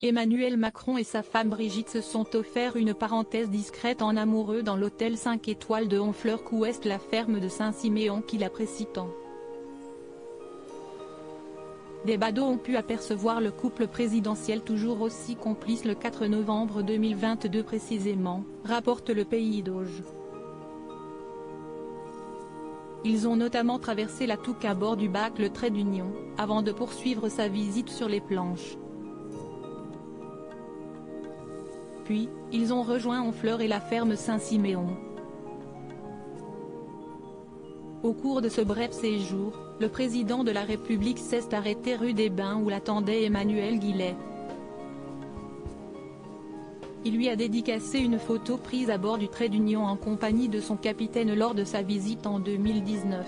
Emmanuel Macron et sa femme Brigitte se sont offert une parenthèse discrète en amoureux dans l'hôtel 5 étoiles de Honfleur-Couest, la ferme de Saint-Siméon qu'il apprécie tant. Des badauds ont pu apercevoir le couple présidentiel toujours aussi complice le 4 novembre 2022 précisément, rapporte le Pays d'Auge. Ils ont notamment traversé la Touques à bord du bac Le Trait d'Union, avant de poursuivre sa visite sur les planches. Puis, ils ont rejoint Honfleur et la ferme Saint-Siméon. Au cours de ce bref séjour, le président de la République s'est arrêté rue des Bains où l'attendait Emmanuel Guillet. Il lui a dédicacé une photo prise à bord du Trait d'Union en compagnie de son capitaine lors de sa visite en 2019.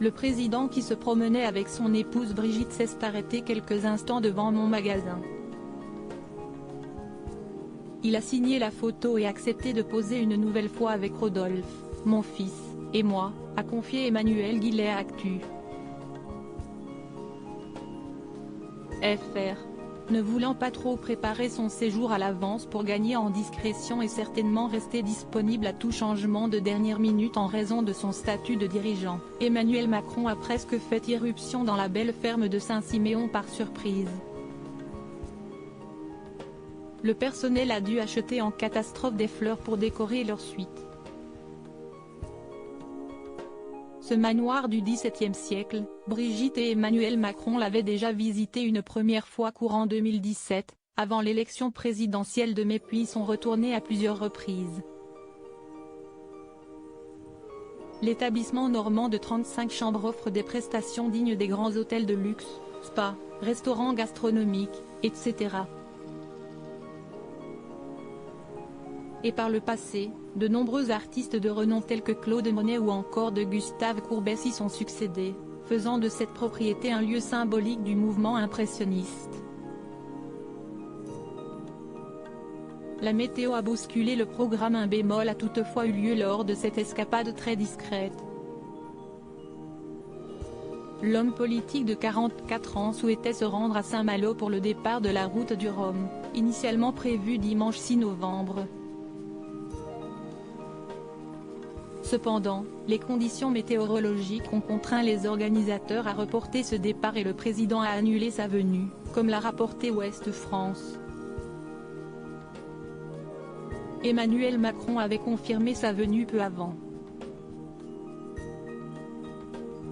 Le président qui se promenait avec son épouse Brigitte s'est arrêté quelques instants devant mon magasin. Il a signé la photo et accepté de poser une nouvelle fois avec Rodolphe, mon fils, et moi, a confié Emmanuel Guillet à Actu. FR. Ne voulant pas trop préparer son séjour à l'avance pour gagner en discrétion et certainement rester disponible à tout changement de dernière minute en raison de son statut de dirigeant, Emmanuel Macron a presque fait irruption dans la belle ferme de Saint-Siméon par surprise. Le personnel a dû acheter en catastrophe des fleurs pour décorer leur suite. Ce manoir du XVIIe siècle, Brigitte et Emmanuel Macron l'avaient déjà visité une première fois courant 2017, avant l'élection présidentielle de mai, puis sont retournés à plusieurs reprises. L'établissement normand de 35 chambres offre des prestations dignes des grands hôtels de luxe, spas, restaurants gastronomiques, etc. Et par le passé, de nombreux artistes de renom tels que Claude Monet ou encore de Gustave Courbet s'y sont succédés, faisant de cette propriété un lieu symbolique du mouvement impressionniste. La météo a bousculé le programme, un bémol a toutefois eu lieu lors de cette escapade très discrète. L'homme politique de 44 ans souhaitait se rendre à Saint-Malo pour le départ de la route du Rhum, initialement prévu dimanche 6 novembre. Cependant, les conditions météorologiques ont contraint les organisateurs à reporter ce départ et le président a annulé sa venue, comme l'a rapporté Ouest France. Emmanuel Macron avait confirmé sa venue peu avant.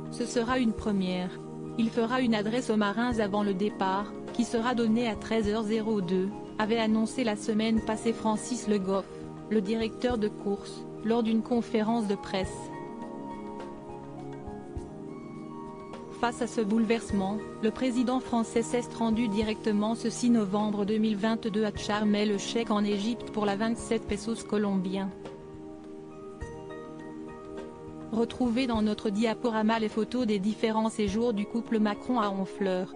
Ce sera une première. Il fera une adresse aux marins avant le départ, qui sera donnée à 13h02, avait annoncé la semaine passée Francis Le Goff, le directeur de course, lors d'une conférence de presse. Face à ce bouleversement, le président français s'est rendu directement ce 6 novembre 2022 à Sharm el-Cheikh en Égypte pour la 27 pesos colombiens. Retrouvez dans notre diaporama les photos des différents séjours du couple Macron à Honfleur.